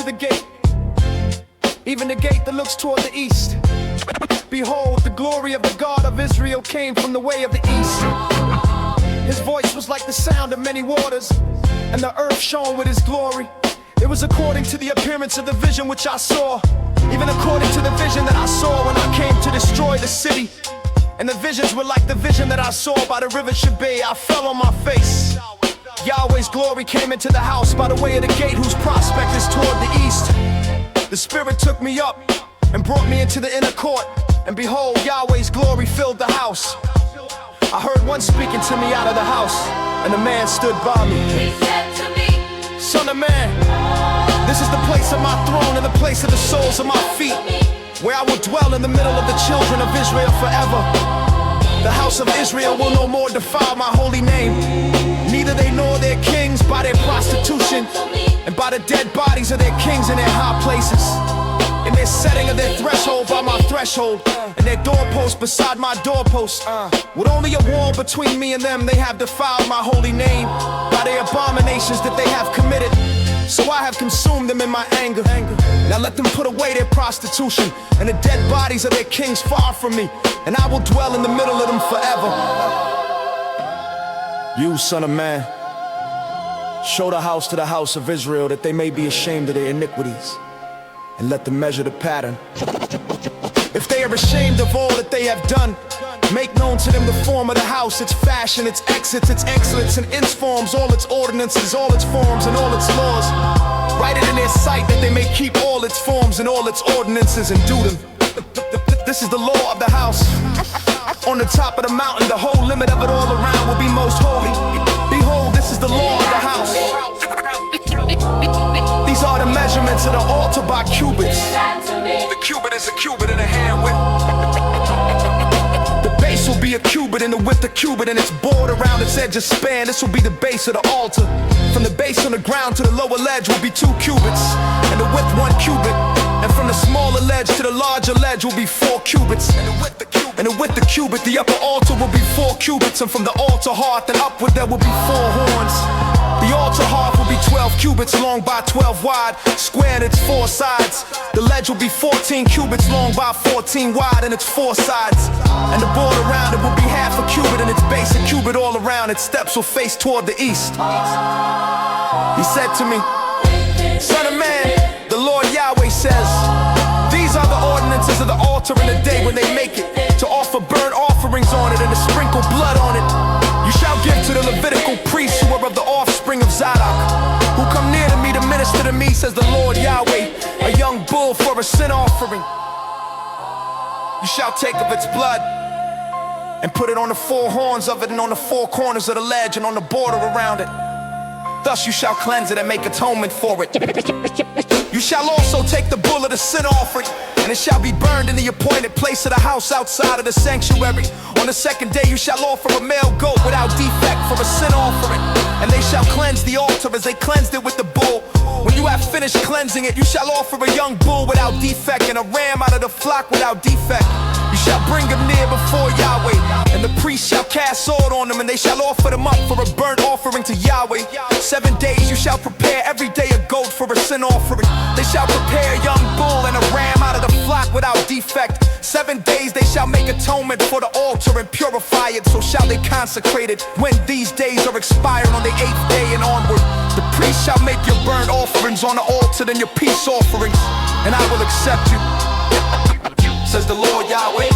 to the gate, even the gate that looks toward the east. Behold, the glory of the God of Israel came from the way of the east. His voice was like the sound of many waters, and the earth shone with his glory. It was according to the appearance of the vision which I saw, even according to the vision that I saw when I came to destroy the city. And the visions were like the vision that I saw by the river Shabbat. I fell on my face. Yahweh's glory came into the house by the way of the gate whose prospect is toward the east. The Spirit took me up and brought me into the inner court, and behold, Yahweh's glory filled the house. I heard one speaking to me out of the house, and the man stood by me. He said to me, Son of man, this is the place of my throne and the place of the soles of my feet, where I will dwell in the middle of the children of Israel forever. The house of Israel will no more defile my holy name, neither they nor their kings by their prostitution, and by the dead bodies of their kings in their high places, in their setting of their threshold by my threshold, and their doorpost beside my doorpost. With only a wall between me and them, they have defiled my holy name by their abominations that they have committed. So I have consumed them in my anger. Now let them put away their prostitution and the dead bodies of their kings far from me, and I will dwell in the middle of them forever. You, son of man, show the house to the house of Israel, that they may be ashamed of their iniquities, and let them measure the pattern. If they are ashamed of all that they have done, make known to them the form of the house, its fashion, its exits, its excellence, and its forms, all its ordinances, all its forms, and all its laws. Write it in their sight, that they may keep all its forms and all its ordinances and do them. This is the law of the house. On the top of the mountain, the whole limit of it all around will be most holy. Behold, this is the law of the house. These are the measurements of the altar by cubits. The cubit is a cubit and a hand width. The base will be a cubit and the width a cubit, and its board around its edges span. This will be the base of the altar. From the base on the ground to the lower ledge will be 2 cubits, and the width 1 cubit. And from the smaller ledge to the larger ledge will be 4 cubits. And the width the cubit, the upper altar will be 4 cubits. And from the altar hearth and upward there will be 4 horns. The altar hearth will be 12 cubits long by 12 wide, square in its 4 sides. The ledge will be 14 cubits long by 14 wide in its 4 sides. And the board around it will be half a cubit, and its base a cubit all around. Its steps will face toward the east. He said to me, Son of man, the Lord Yahweh says, these are the ordinances of the altar in the day when they make it, to offer burnt offerings on it and to sprinkle blood on it. You shall give to the Levitical priests who are of the offspring of Zadok, who come near to me to minister to me, says the Lord Yahweh, a young bull for a sin offering. You shall take of its blood and put it on the 4 horns of it, and on the 4 corners of the ledge, and on the border around it. Thus you shall cleanse it and make atonement for it. You shall also take the bull of the sin offering, and it shall be burned in the appointed place of the house outside of the sanctuary. On the 2nd day you shall offer a male goat without defect for a sin offering, and they shall cleanse the altar as they cleansed it with the bull. When you have finished cleansing it, you shall offer a young bull without defect and a ram out of the flock without defect. You shall bring them near before Yahweh, and the priest shall cast salt on them, and they shall offer them up for a burnt offering to Yahweh. 7 days you shall prepare every day a goat for a sin offering. They shall prepare a young bull and a ram out of the flock without defect. 7 days they shall make atonement for the altar and purify it, so shall they consecrate it. When these days are expired on the 8th day and onward, the priest shall make your burnt offerings on the altar and your peace offerings, and I will accept you, says the Lord Yahweh.